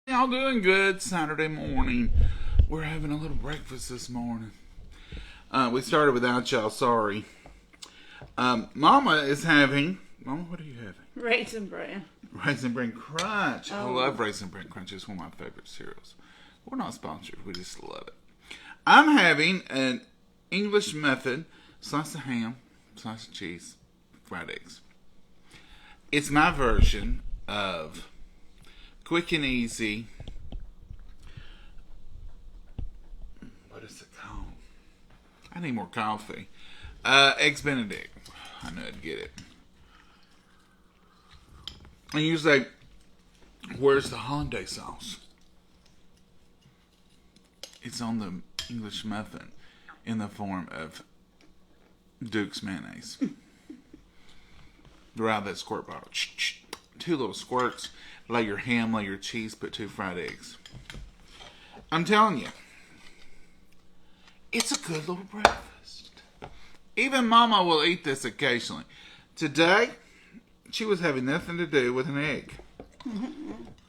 Y'all doing good Saturday morning. We're having a little breakfast this morning. We started without y'all, sorry. Mama is having... Mama, what are you having? Raisin Bran. Raisin Bran Crunch. I Oh. love Raisin Bran Crunch. It's one of my favorite cereals. We're not sponsored. We just love it. I'm having an English muffin, slice of ham, slice of cheese, fried eggs. It's my version of quick and easy. What is it called? I need more coffee. Eggs Benedict. I know I'd get it. And you say, where's the hollandaise sauce? It's on the English muffin in the form of Duke's mayonnaise. They're out of that squirt bottle. 2 little squirts. Lay your ham, lay your cheese, put 2 fried eggs. I'm telling you, it's a good little breakfast. Even Mama will eat this occasionally. Today, she was having nothing to do with an egg.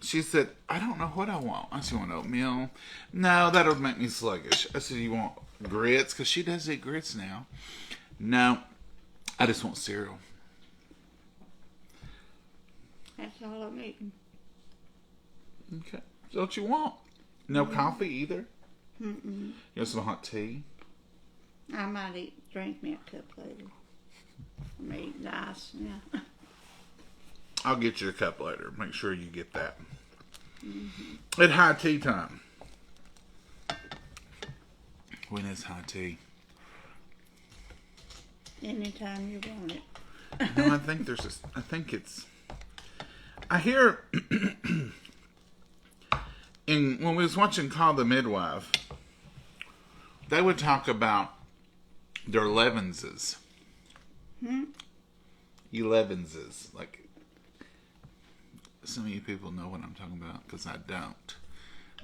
She said, I don't know what I want. I said, you want oatmeal? No, that'll make me sluggish. I said, you want grits? Because she does eat grits now. No, I just want cereal. That's all I'm eating. Okay. So what you want? No coffee either? Mm-mm. You want some hot tea? I might drink me a cup later. I'm eating ice, yeah. I'll get you a cup later. Make sure you get that. Mm-hmm. At high tea time. When is high tea? Anytime you want it. No, I think I hear when we was watching Call the Midwife, they would talk about their Levinses. 11s. Like, some of you people know what I'm talking about, because I don't.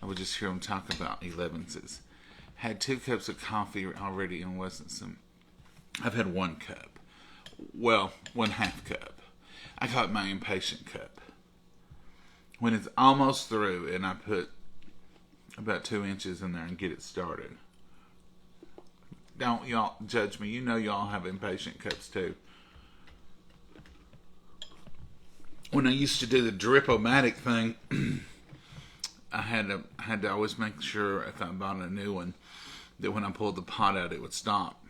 I would just hear them talk about 11s. Had 2 cups of coffee already and wasn't some... I've had 1 cup. Well, 1/2 cup. I call it my impatient cup. When it's almost through and I put about 2 inches in there and get it started. Don't y'all judge me. You know y'all have impatient cups too. When I used to do the Drip-O-Matic thing, I had to always make sure if I bought a new one that when I pulled the pot out it would stop.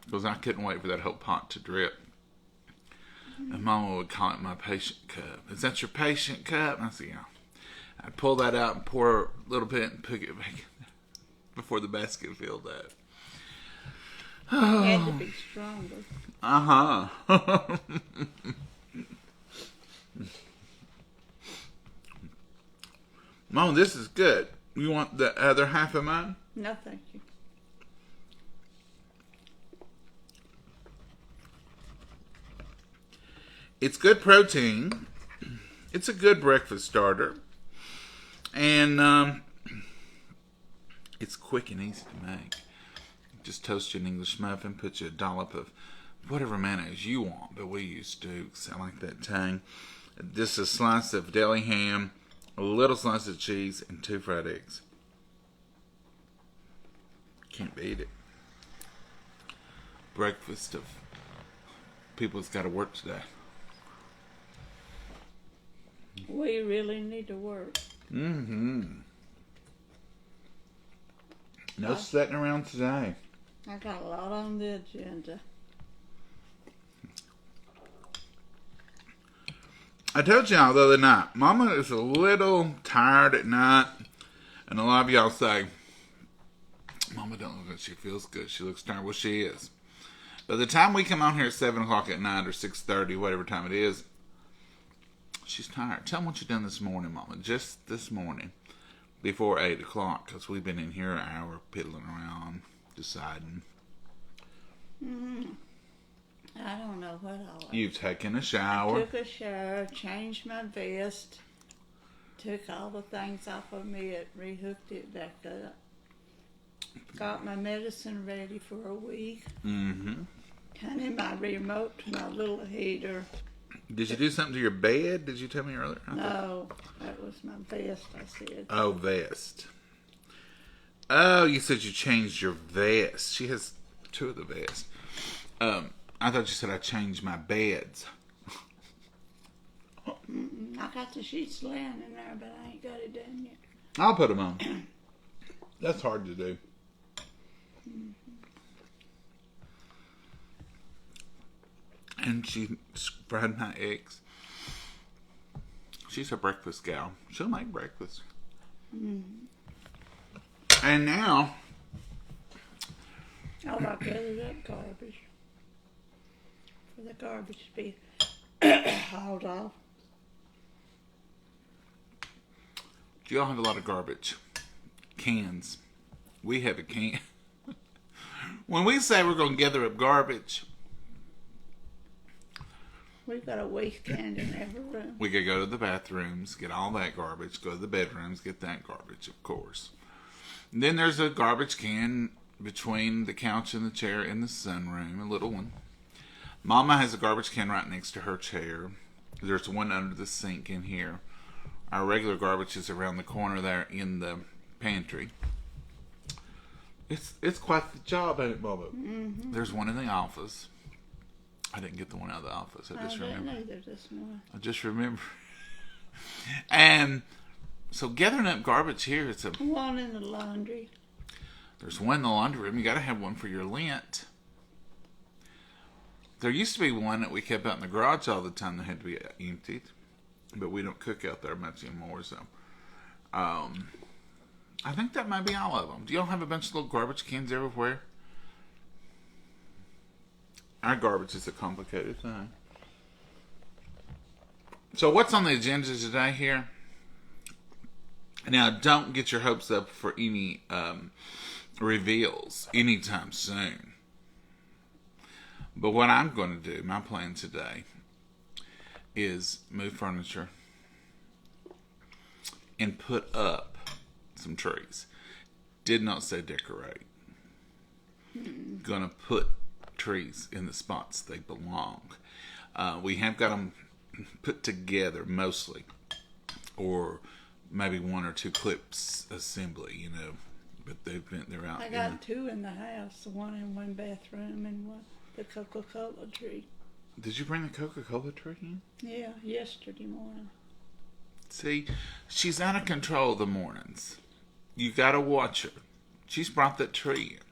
Because I couldn't wait for that whole pot to drip. And Mama would call it my patient cup. Is that your patient cup? And I said, yeah. I'd pull that out and pour a little bit and put it back in there before the basket filled up. Had to be stronger. Uh-huh. Mom, this is good. You want the other half of mine? No, thank you. It's good protein. It's a good breakfast starter. And it's quick and easy to make. Just toast you an English muffin, put you a dollop of whatever mayonnaise you want, but we use Duke's. I like that tang. Just a slice of deli ham, a little slice of cheese, and 2 fried eggs. Can't beat it. Breakfast of people that's got to work today. We really need to work. Mm-hmm. No sitting around today. I got a lot on the agenda. I told y'all the other night, Mama is a little tired at night. And a lot of y'all say, Mama don't look like she feels good. She looks tired. Well, she is. By the time we come out here at 7 o'clock at night or 6:30, whatever time it is, she's tired. Tell them what you done this morning, Mama. Just this morning. Before 8 o'clock. Because we've been in here an hour piddling around, deciding. I don't know what all. You've taken a shower. Took a shower, changed my vest, took all the things off of me, rehooked it back up. Got my medicine ready for a week. Mm-hmm. Turning my remote to my little heater. Did you do something to your bed? Did you tell me earlier? No, that was my vest, I said. Oh, vest. Oh, you said you changed your vest. She has two of the vests. I thought you said I changed my beds. I got the sheets laying in there, but I ain't got it done yet. I'll put them on. That's hard to do. And she fried my eggs. She's a breakfast gal. She'll make breakfast. And now, I gathered up garbage for the garbage to be hauled off. do y'all have a lot of garbage? Cans. We have a can. When we say we're going to gather up garbage, We've got a waste can in every room. we could go to the bathrooms, get all that garbage, go to the bedrooms, get that garbage, of course. And then there's a garbage can between the couch and the chair in the sunroom, a little one. Mama has a garbage can right next to her chair. There's one under the sink in here. Our regular garbage is around the corner there in the pantry. It's quite the job, ain't it, Mama? Mm-hmm. There's one in the office. I didn't get the one out of the office. I just remember. Either this morning. I just remember. And so gathering up garbage here, it's a. One in the laundry. There's one in the laundry room. You got to have one for your lint. There used to be one that we kept out in the garage all the time that had to be emptied, but we don't cook out there much anymore. So, I think that might be all of them. Do y'all have a bunch of little garbage cans everywhere? Our garbage is a complicated thing. So what's on the agenda today here? Now, don't get your hopes up for any reveals anytime soon. But what I'm going to do, my plan today, is move furniture and put up some trees. Did not say decorate. Gonna put trees in the spots they belong. We have got them put together mostly, or maybe one or two clips assembly, you know. But they're out. I got two in the house, the one in one bathroom and one the Coca-Cola tree. Did you bring the Coca-Cola tree in? Yeah, yesterday morning. See, she's out of control the mornings. You gotta watch her. She's brought that tree in.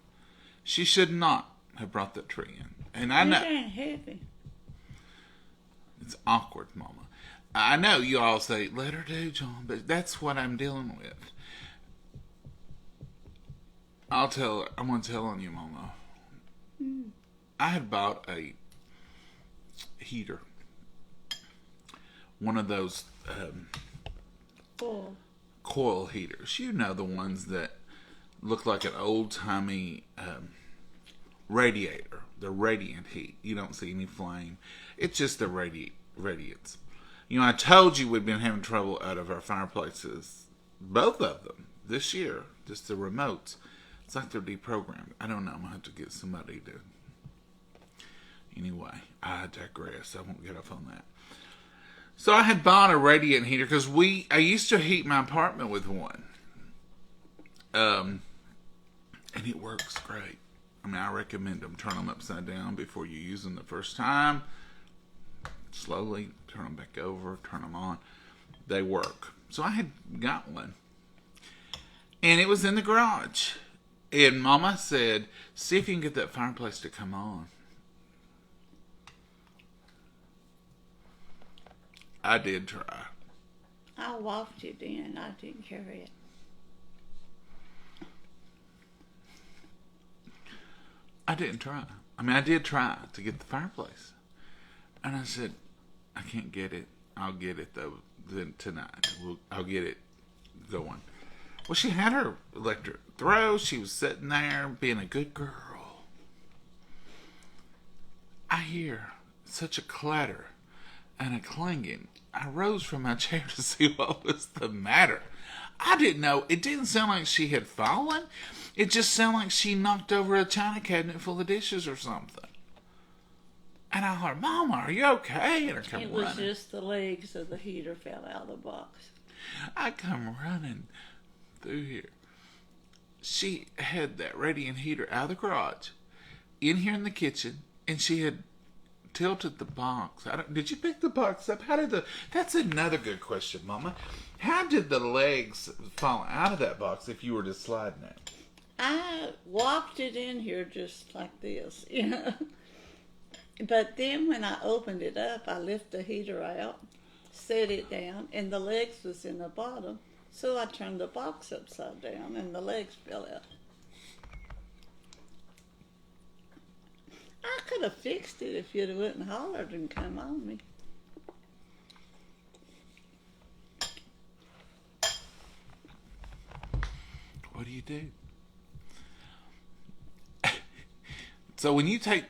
She should not have brought that tree in. And I know it ain't heavy. it's awkward, Mama. I know you all say, let her do, John, but that's what I'm dealing with. I'll tell her. I'm gonna tell on you, Mama. I had bought a heater. One of those Full. coil heaters. You know, the ones that look like an old-timey radiator. The radiant heat. You don't see any flame. It's just the radiance. You know, I told you we'd been having trouble out of our fireplaces. Both of them. This year. Just the remotes. It's like they're deprogrammed. I don't know. I'm going to have to get somebody to... Anyway, I digress. I won't get off on that. So I had bought a radiant heater because I used to heat my apartment with one. And it works great. I mean, I recommend them. Turn them upside down before you use them the first time. Slowly turn them back over, turn them on. They work. So I had got one. And it was in the garage. And Mama said, see if you can get that fireplace to come on. I did try. I walked it in. I didn't carry it. I didn't try. I mean, I did try to get the fireplace. And I said, I can't get it. I'll get it, though, then tonight. I'll get it going. Well, she had her electric throw. She was sitting there being a good girl. I hear such a clatter and a clanging. I rose from my chair to see what was the matter. I didn't know. It didn't sound like she had fallen. It just sounded like she knocked over a china cabinet full of dishes or something. And I heard, Mama, are you okay? And I come It was running. just the legs of the heater fell out of the box. I come running through here. She had that radiant heater out of the garage, in here in the kitchen, and she had tilted the box. Did you pick the box up? That's another good question, Mama. How did the legs fall out of that box if you were just sliding it? I walked it in here just like this, you know. But then when I opened it up, I lifted the heater out, set it down, and the legs was in the bottom. So I turned the box upside down, and the legs fell out. I could have fixed it if you'd have went and hollered and come on me. What do you do? So when you take,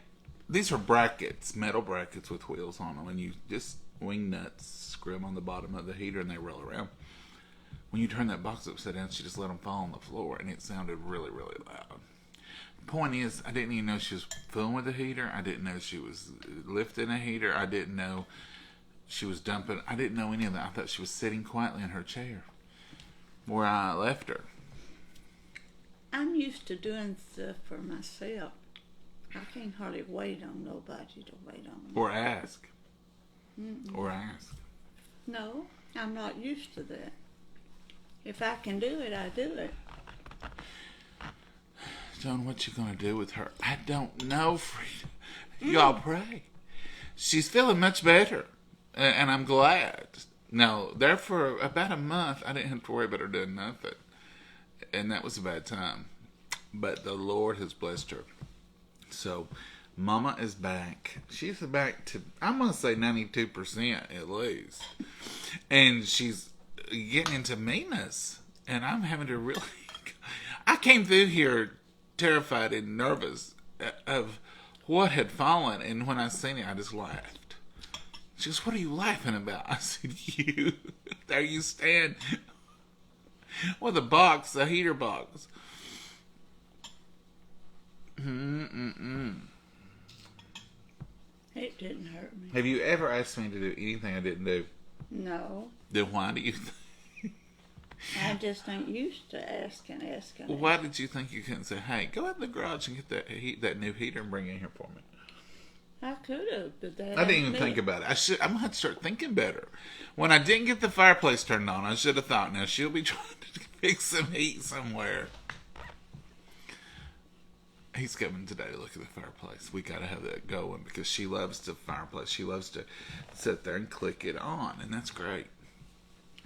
these are brackets, metal brackets with wheels on them, and you just wing nuts, screw them on the bottom of the heater, and they roll around. When you turn that box upside down, she just let them fall on the floor, and it sounded really, really loud. The point is, I didn't even know she was fooling with the heater. I didn't know she was lifting a heater. I didn't know she was dumping. I didn't know any of that. I thought she was sitting quietly in her chair where I left her. I'm used to doing stuff for myself. I can't hardly wait on nobody to wait on me. Or ask. Or ask. No, I'm not used to that. If I can do it, I do it. John, what you gonna do with her? I don't know, Frida. Y'all pray. She's feeling much better, and I'm glad. Now, there for about a month, I didn't have to worry about her doing nothing, and that was a bad time. But the Lord has blessed her. So, Mama is back. She's back to, I'm gonna say 92% at least, and she's getting into meanness, and I'm having to really. I came through here terrified and nervous of what had fallen, and when I seen it, I just laughed. She goes, "What are you laughing about?" I said, "You." There you stand with a heater box. It didn't hurt me. Have you ever asked me to do anything I didn't do? No, Then why do you? I just ain't used to asking. Why did you think you couldn't say, "Hey, go out in the garage and get that new heater and bring it in here for me"? I could have, but that I didn't ain't even me. think about it. I'm gonna have to start thinking better. When I didn't get the fireplace turned on, I should have thought, now she'll be trying to fix some heat somewhere. He's coming today to look at the fireplace. We gotta have that going because she loves the fireplace. She loves to sit there and click it on, and that's great.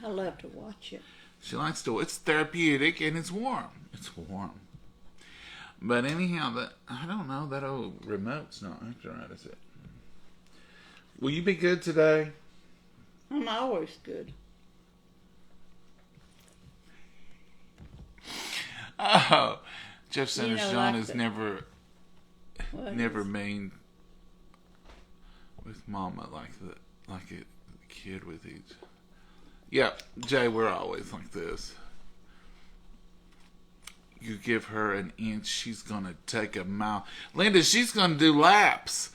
I love to watch it. She likes to. It's therapeutic and it's warm. It's warm. But anyhow, I don't know, that old remote's not acting right, is it? Will you be good today? I'm always good. Oh, Jeff Sanders know, John like is the- never mean with Mama like a kid with each. Yeah, Jay, we're always like this. You give her an inch, she's gonna take a mile. Linda, she's gonna do laps.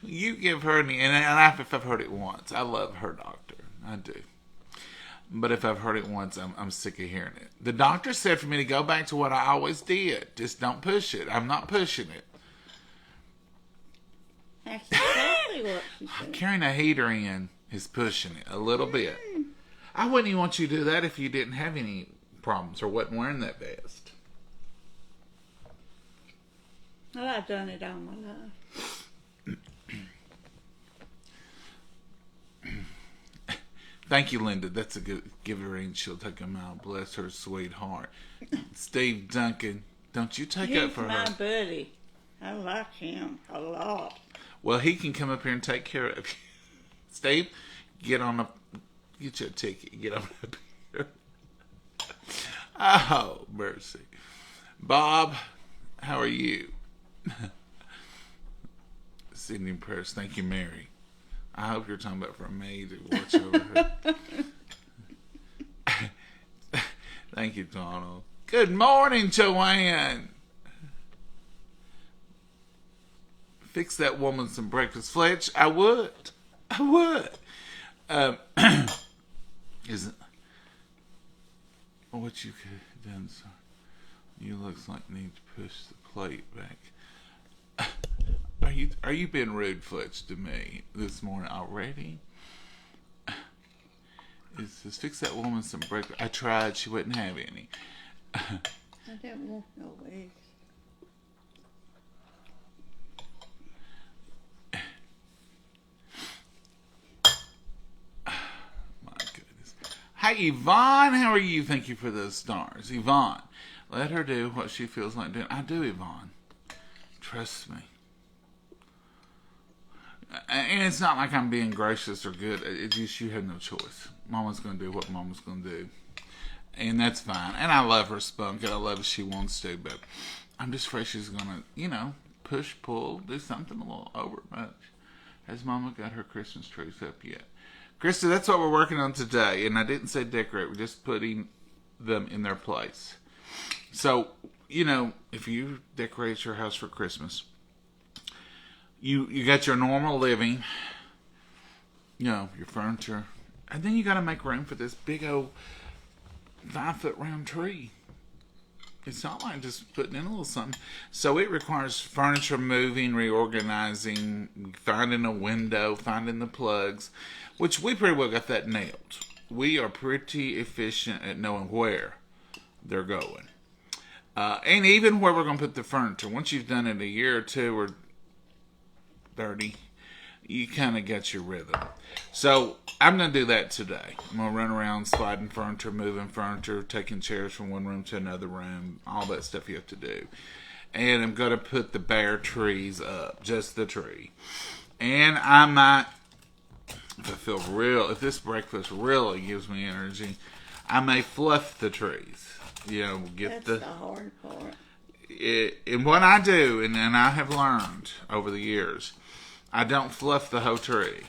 You give her and if I've heard it once, I love her doctor. I do. But if I've heard it once, I'm sick of hearing it. The doctor said for me to go back to what I always did. Just don't push it. I'm not pushing it. That's exactly what she said. Carrying a heater in is pushing it a little bit. I wouldn't even want you to do that if you didn't have any problems or wasn't wearing that vest. Well, I've done it all my life. Thank you, Linda. That's a good. Give her in. She'll take a mile. Bless her sweet heart. Steve Duncan, don't you take up He's for my her. buddy. I like him a lot. Well, he can come up here and take care of you. Steve, get you a ticket. Get on up here. Oh, mercy. Bob, how are you? Sydney prayers. Thank you, Mary. I hope you're talking about for a maid to watch over her. Thank you, Donald. Good morning, Joanne. fix that woman some breakfast. Fletch, I would. I would. Isn't what you could have done, sir? You looks like need to push the plate back. Are you being rude, Fletch, to me this morning already? It says, fix that woman some breakfast. I tried, she wouldn't have any. I don't want no eggs. My goodness. Hi, Yvonne. How are you? Thank you for those stars. Yvonne, let her do what she feels like doing. I do, Yvonne. Trust me. And it's not like I'm being gracious or good. It's just you have no choice. Mama's going to do what Mama's going to do. And that's fine. And I love her spunk, and I love if she wants to. But I'm just afraid she's going to, push, pull, do something a little overmuch. Has Mama got her Christmas trees up yet? Krista, that's what we're working on today. And I didn't say decorate. We're just putting them in their place. So, if you decorate your house for Christmas, you got your normal living, your furniture, and then you got to make room for this big old 5-foot round tree. It's not like just putting in a little something. So it requires furniture moving, reorganizing, finding a window, finding the plugs, which we pretty well got that nailed. We are pretty efficient at knowing where they're going. And even where we're going to put the furniture. Once you've done it a year or two or 30, you kind of get your rhythm. So I'm going to do that today. I'm going to run around sliding furniture, moving furniture, taking chairs from one room to another room, all that stuff you have to do. And I'm going to put the bare trees up, just the tree. And I might, if this breakfast really gives me energy, I may fluff the trees. That's the hard part. And what I do, and I have learned over the years, I don't fluff the whole tree.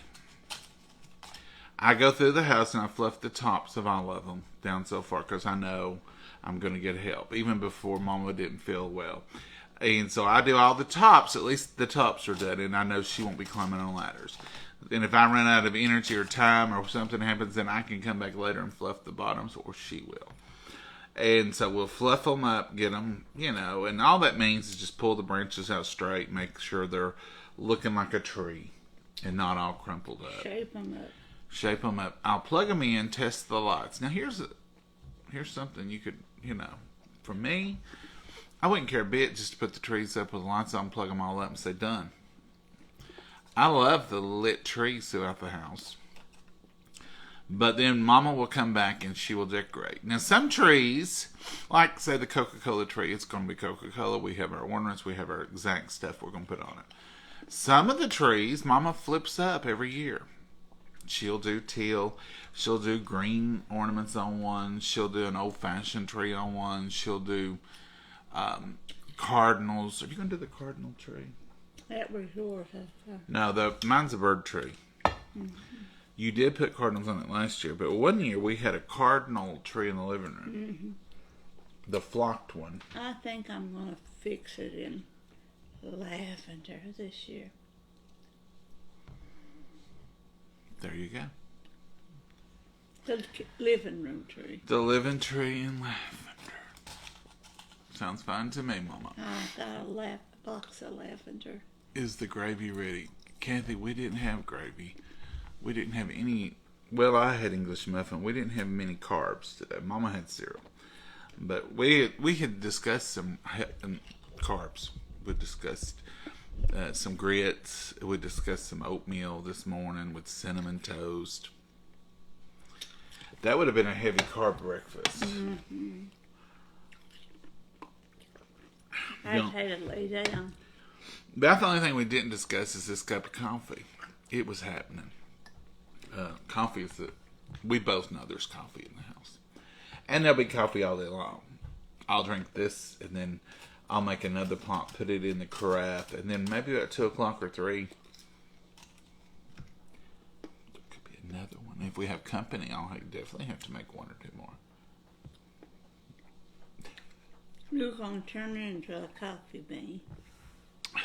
I go through the house and I fluff the tops of all of them down so far because I know I'm going to get help, even before Mama didn't feel well. And so I do all the tops, at least the tops are done, and I know she won't be climbing on ladders. And if I run out of energy or time or something happens, then I can come back later and fluff the bottoms, or she will. And so we'll fluff them up, get them, and all that means is just pull the branches out straight, make sure they're looking like a tree and not all crumpled up. Shape them up. I'll plug them in, test the lights. Now here's something you could, for me, I wouldn't care a bit just to put the trees up with the lights on, plug them all up and say done. I love the lit trees throughout the house. But then Mama will come back and she will decorate. Now, some trees, like, say, the Coca-Cola tree, it's going to be Coca-Cola. We have our ornaments. We have our exact stuff we're going to put on it. Some of the trees, Mama flips up every year. She'll do teal. She'll do green ornaments on one. She'll do an old-fashioned tree on one. She'll do cardinals. Are you going to do the cardinal tree? That was yours. No, mine's a bird tree. Mm-hmm. You did put cardinals on it last year, but one year we had a cardinal tree in the living room. Mm-hmm. The flocked one. I think I'm going to fix it in lavender this year. There you go. The living room tree. The living tree in lavender. Sounds fine to me, Mama. I got a box of lavender. Is the gravy ready? Kathy, we didn't have gravy. We didn't have any. Well, I had English muffin. We didn't have many carbs today. Mama had cereal, but we had discussed some carbs. We discussed some grits. We discussed some oatmeal this morning with cinnamon toast. That would have been a heavy carb breakfast. Mm-hmm. I'd had to lay down. That's the only thing we didn't discuss is this cup of coffee. It was happening. Coffee is we both know there's coffee in the house. And there'll be coffee all day long. I'll drink this, and then I'll make another pot, put it in the carafe, and then maybe at 2 o'clock or 3, there could be another one. If we have company, I'll definitely have to make 1 or 2 more. You're going to turn it into a coffee bean.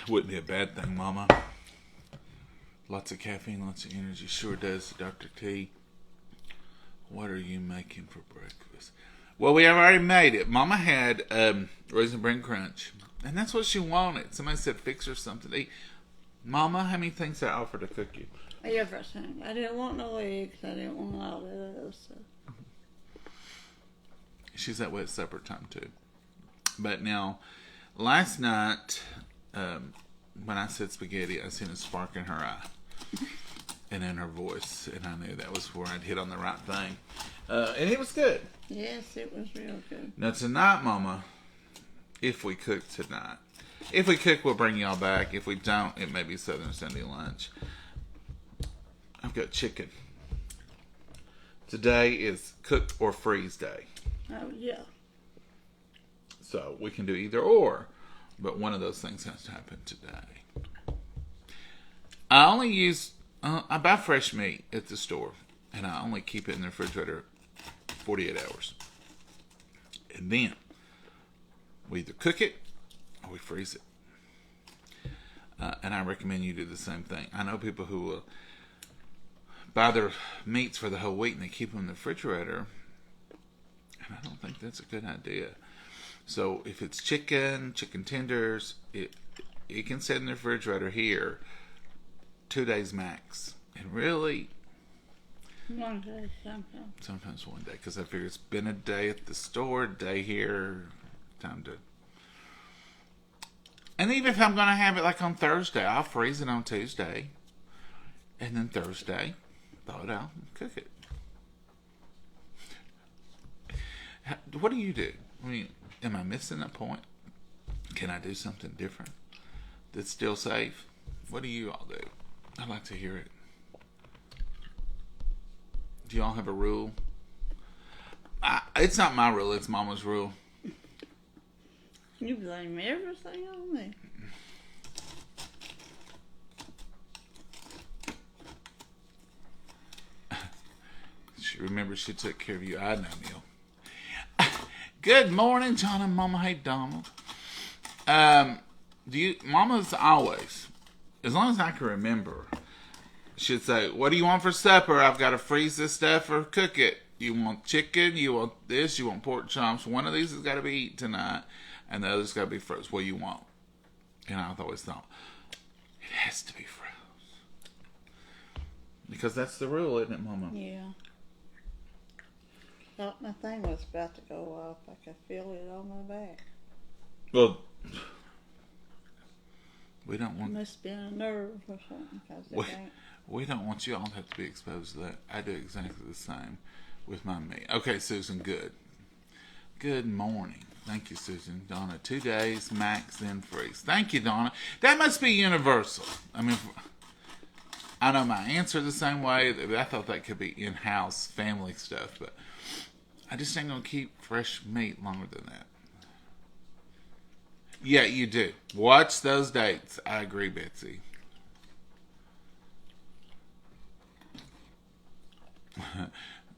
Wouldn't be a bad thing, Mama. Lots of caffeine, lots of energy. Sure does, Dr. T. What are you making for breakfast? Well, we have already made it. Mama had Raisin Bran Crunch, and that's what she wanted. Somebody said, fix her something to eat. Mama, how many things did I offer to cook you? Everything. I didn't want no eggs. I didn't want all that other stuff. She's that way at supper time, too. But now, last night, when I said spaghetti, I seen a spark in her eye and in her voice, and I knew that was where I'd hit on the right thing. And it was good. Yes, it was real good. Now, tonight, Mama, if we cook tonight, if we cook, we'll bring y'all back. If we don't, it may be Southern Sunday lunch. I've got chicken. Today is cook or freeze day. Oh, yeah. So we can do either or, but one of those things has to happen today. I only use, I buy fresh meat at the store, and I only keep it in the refrigerator 48 hours. And then we either cook it or we freeze it. And I recommend you do the same thing. I know people who will buy their meats for the whole week and they keep them in the refrigerator, and I don't think that's a good idea. So if it's chicken tenders, it can sit in the refrigerator here 2 days max. And really, 1 day sometimes. sometimes 1 day, because I figure it's been a day at the store, a day here, time to. And even if I'm going to have it like on Thursday, I'll freeze it on Tuesday. And then Thursday, thaw it out and cook it. What do you do? I mean, am I missing a point? Can I do something different that's still safe? What do you all do? I'd like to hear it. Do y'all have a rule? It's not my rule, it's Mama's rule. You blame everything on me. Remember, she took care of you. I know, Neil. Good morning, John and Mama. Hey, Donald. Mama's always, as long as I can remember, she'd say, what do you want for supper? I've got to freeze this stuff or cook it. You want chicken? You want this? You want pork chops? One of these has got to be eaten tonight, and the other's got to be frozen. What do you want? And I've always thought, it has to be frozen. Because that's the rule, isn't it, Mama? Yeah. Thought my thing was about to go off. I could feel it on my back. Well, we don't want. Must have been a nerve or something. We don't want you all to have to be exposed to that. I do exactly the same with my meat. Okay, Susan, good. Good morning. Thank you, Susan. Donna, 2 days, max, then freeze. Thank you, Donna. That must be universal. I mean, I know my answer the same way. I thought that could be in-house family stuff, but I just ain't going to keep fresh meat longer than that. Yeah, you do. Watch those dates. I agree, Betsy.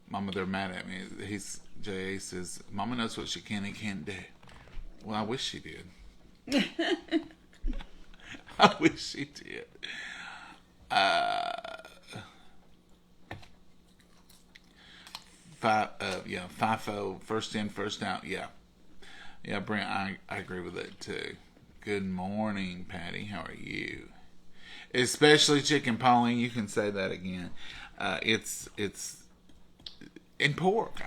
Mama, they're mad at me. J.A. says, Mama knows what she can and can't do. Well, I wish she did. I wish she did. FIFO, first in, first out. Yeah, Brent, I agree with that too. Good morning, Patty. How are you? Especially chicken, Pauline. You can say that again. It's and pork.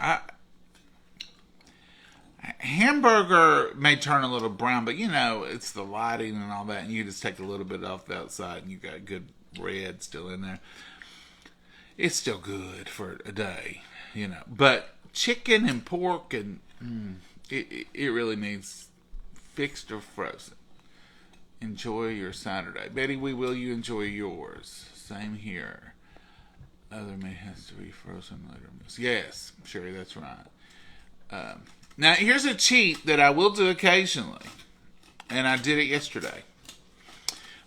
Hamburger may turn a little brown, but it's the lighting and all that, and you just take a little bit off the outside, and you got good red still in there. It's still good for a day, But chicken and pork and it really needs fixed or frozen. Enjoy your Saturday. Betty, will you enjoy yours? Same here. Other meat has to be frozen later. Yes, Sherry, that's right. Now, here's a cheat that I will do occasionally. And I did it yesterday.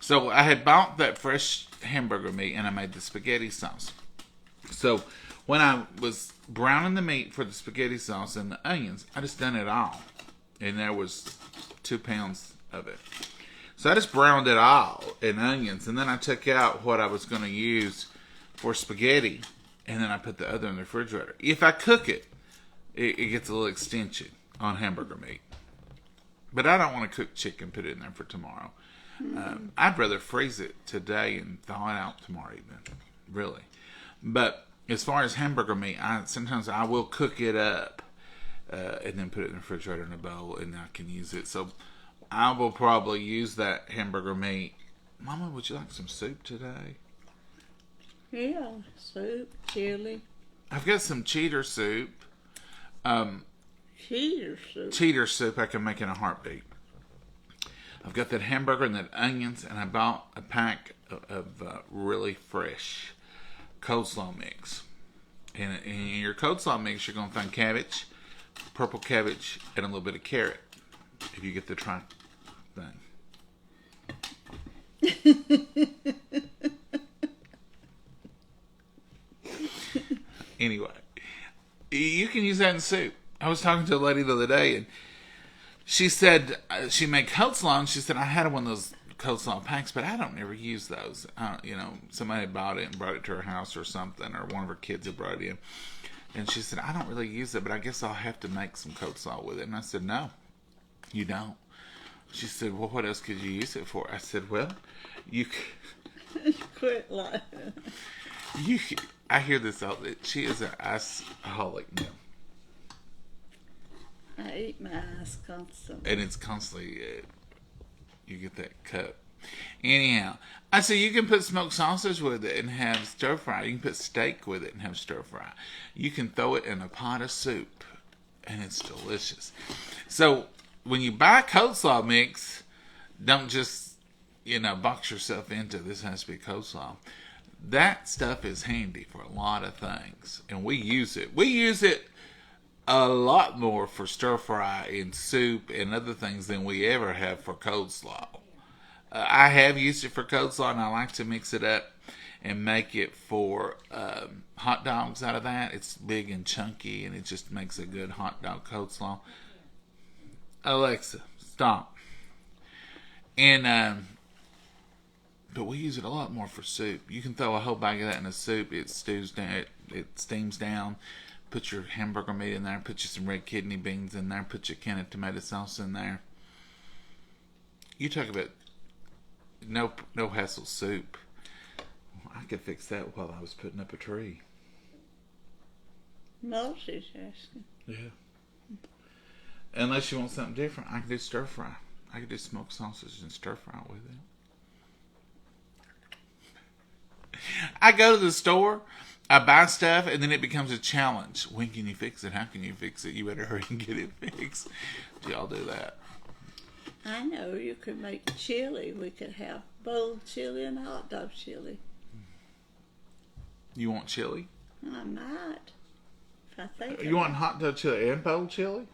So, I had bought that fresh hamburger meat and I made the spaghetti sauce. So, when I was browning the meat for the spaghetti sauce and the onions, I just done it all. And there was 2 pounds of it. So I just browned it all in onions, and then I took out what I was going to use for spaghetti, and then I put the other in the refrigerator. If I cook it, it gets a little extension on hamburger meat. But I don't want to cook chicken, put it in there for tomorrow. I'd rather freeze it today and thaw it out tomorrow even, really. But as far as hamburger meat, sometimes I will cook it up and then put it in the refrigerator in a bowl, and I can use it. So I will probably use that hamburger meat. Mama, would you like some soup today? Yeah, soup, chili. I've got some cheater soup. Cheater soup. Cheater soup I can make in a heartbeat. I've got that hamburger and that onions, and I bought a pack of really fresh coleslaw mix. And in your coleslaw mix, you're going to find cabbage, purple cabbage, and a little bit of carrot. If you get the try thing. Anyway, you can use that in soup. I was talking to a lady the other day, and she said she made coleslaw, and she said, I had one of those coleslaw packs, but I don't ever use those. Somebody had bought it and brought it to her house or something, or one of her kids had brought it in. And she said, I don't really use it, but I guess I'll have to make some coleslaw with it. And I said, no, you don't. She said, well, what else could you use it for? I said, well, you Quit lying. I hear this all. She is an iceaholic now. I eat my ice constantly. And it's constantly, you get that cup. Anyhow, I say you can put smoked sausage with it and have stir fry. You can put steak with it and have stir fry. You can throw it in a pot of soup, and it's delicious. So when you buy coleslaw mix, don't just, box yourself into this has to be coleslaw. That stuff is handy for a lot of things, and we use it. We use it a lot more for stir fry and soup and other things than we ever have for coleslaw. I have used it for coleslaw, and I like to mix it up and make it for hot dogs out of that. It's big and chunky, and it just makes a good hot dog coleslaw. Alexa, stop. And but we use it a lot more for soup. You can throw a whole bag of that in a soup. It stews down. It steams down. Put your hamburger meat in there. Put you some red kidney beans in there. Put your can of tomato sauce in there. You talk about no hassle soup. I could fix that while I was putting up a tree. No, she's asking. Yeah. Unless you want something different, I can do stir fry. I can do smoked sausage and stir fry with it. I go to the store, I buy stuff, and then it becomes a challenge. When can you fix it? How can you fix it? You better hurry and get it fixed. Do y'all do that? I know you could make chili. We could have boiled chili and hot dog chili. You want chili? I might. If I think You want hot dog chili and boiled chili?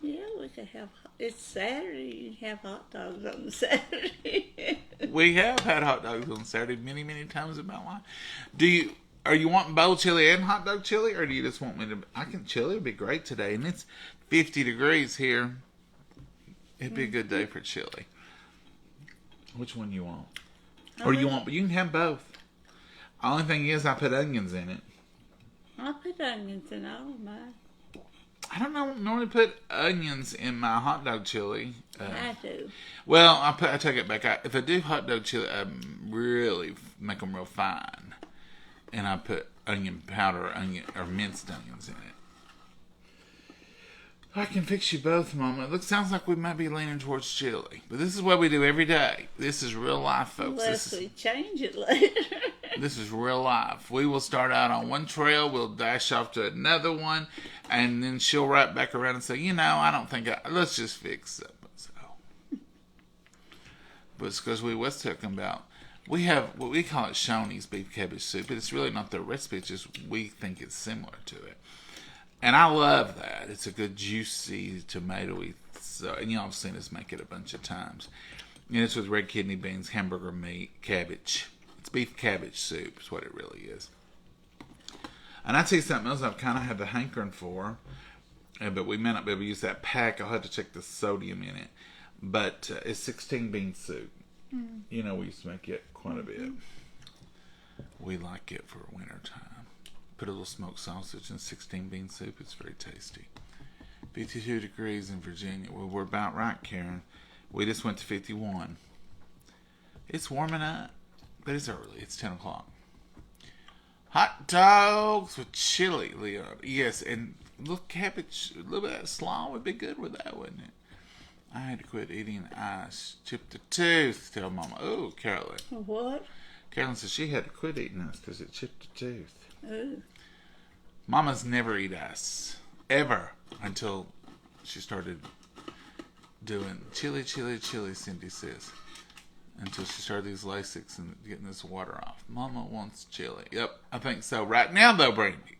Yeah, we could have. It's Saturday. You can have hot dogs on Saturday. We have had hot dogs on Saturday many, many times in my life. Are you wanting boiled chili and hot dog chili, or do you just want me to? Chili would be great today, and it's 50 degrees here. It'd be a good day for chili. Which one you want? Or you want? You can have both. Only thing is, I put onions in it. I put onions in all of mine. I don't normally put onions in my hot dog chili. I do. Well, I take it back. If I do hot dog chili, I really make them real fine, and I put onion powder, or minced onions in it. I can fix you both, Mama. It sounds like we might be leaning towards chili, but this is what we do every day. This is real life, folks. Unless we change it later. This is real life. We will start out on one trail, we'll dash off to another one, and then she'll right back around and say, I don't think let's just fix it. So, but it's because we was talking about, we have what we call it Shoney's beef cabbage soup, but it's really not the recipe, it's just we think it's similar to it. And I love that. It's a good juicy tomatoey, and y'all have seen us make it a bunch of times. And it's with red kidney beans, hamburger meat, cabbage. It's beef cabbage soup is what it really is. And I tell you something else I've kind of had the hankering for, but we may not be able to use that pack. I'll have to check the sodium in it. But it's 16 bean soup. You know, we used to make it quite a bit. We like it for winter time. Put a little smoked sausage in 16 bean soup. It's very tasty. 52 degrees in Virginia. Well, we're about right, Karen. We just went to 51. It's warming up, but it's early. It's 10 o'clock. Hot dogs with chili, Leon. Yes, and a little cabbage, a little bit of that slaw would be good with that, wouldn't it? I had to quit eating ice. Chipped a tooth, tell Mama. Oh, Carolyn. What? Carolyn says she had to quit eating ice because it chipped a tooth. Ooh. Mamas never eat ice. Ever. Until she started doing chili, Cindy says. Until she started these Lasix and getting this water off. Mama wants chili. Yep, I think so. Right now, though, Brandy,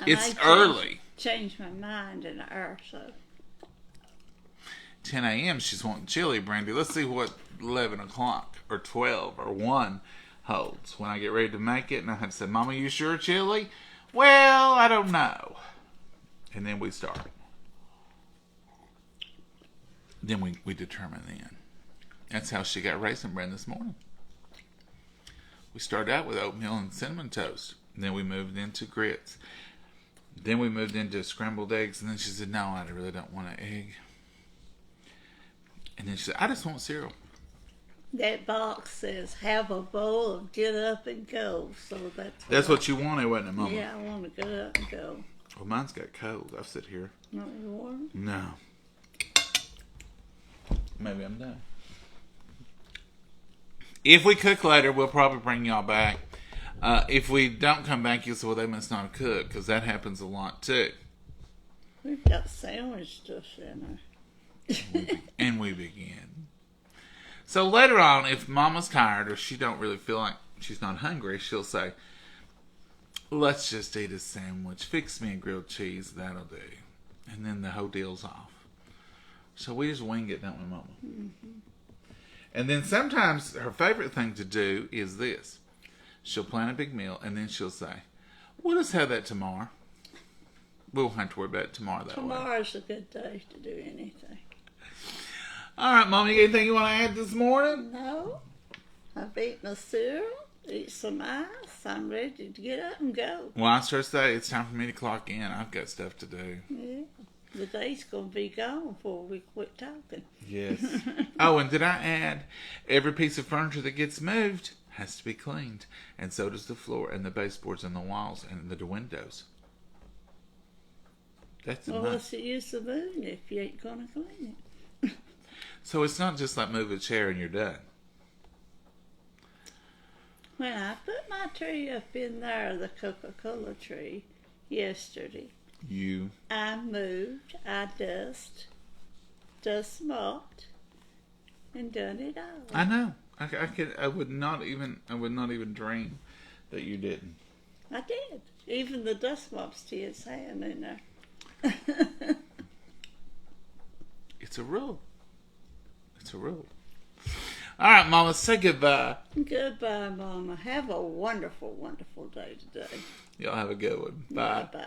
it's early. Change my mind in an hour or so. 10 a.m. she's wanting chili, Brandy. Let's see what 11 o'clock or 12 or 1 holds. When I get ready to make it, and I have to say, Mama, you sure chili? Well, I don't know. And then we start. Then we determine then. That's how she got raisin bran this morning. We started out with oatmeal and cinnamon toast. And then we moved into grits. Then we moved into scrambled eggs. And then she said, no, I really don't want an egg. And then she said, I just want cereal. That box says, have a bowl of get up and go. So that's what you wanted, wasn't it, Mama? Yeah, I want to get up and go. Well, mine's got cold. I've sit here. Not warm? No. Maybe I'm done. If we cook later, we'll probably bring y'all back. If we don't come back, you'll say, well, they must not cook, because that happens a lot, too. We've got sandwich stuff in there. And we begin. So later on, if Mama's tired or she don't really feel like she's not hungry, she'll say, let's just eat a sandwich. Fix me a grilled cheese. That'll do. And then the whole deal's off. So we just wing it, don't we, Mama? Mm-hmm. And then sometimes her favorite thing to do is this. She'll plan a big meal, and then she'll say, we'll just have that tomorrow. We won't have to worry about it tomorrow that way. Tomorrow's a good day to do anything. All right, Mom, you got anything you want to add this morning? No. I've eaten a cereal, eat some ice. I'm ready to get up and go. Well, I start to say it's time for me to clock in. I've got stuff to do. Yeah. The day's going to be gone before we quit talking. Yes. Oh, and did I add, every piece of furniture that gets moved has to be cleaned. And so does the floor and the baseboards and the walls and the windows. That's well, what's the use of moving if you ain't going to clean it? So it's not just like move a chair and you're done. When I put my tree up in there, the Coca-Cola tree, yesterday, I moved, I dust mopped, and done it all. I know. I would not even dream that you didn't. I did. Even the dust mop's to his hand in there. It's a rule. It's a rule. All right, Mama, say goodbye. Goodbye, Mama. Have a wonderful, wonderful day today. Y'all have a good one. Bye. Bye-bye.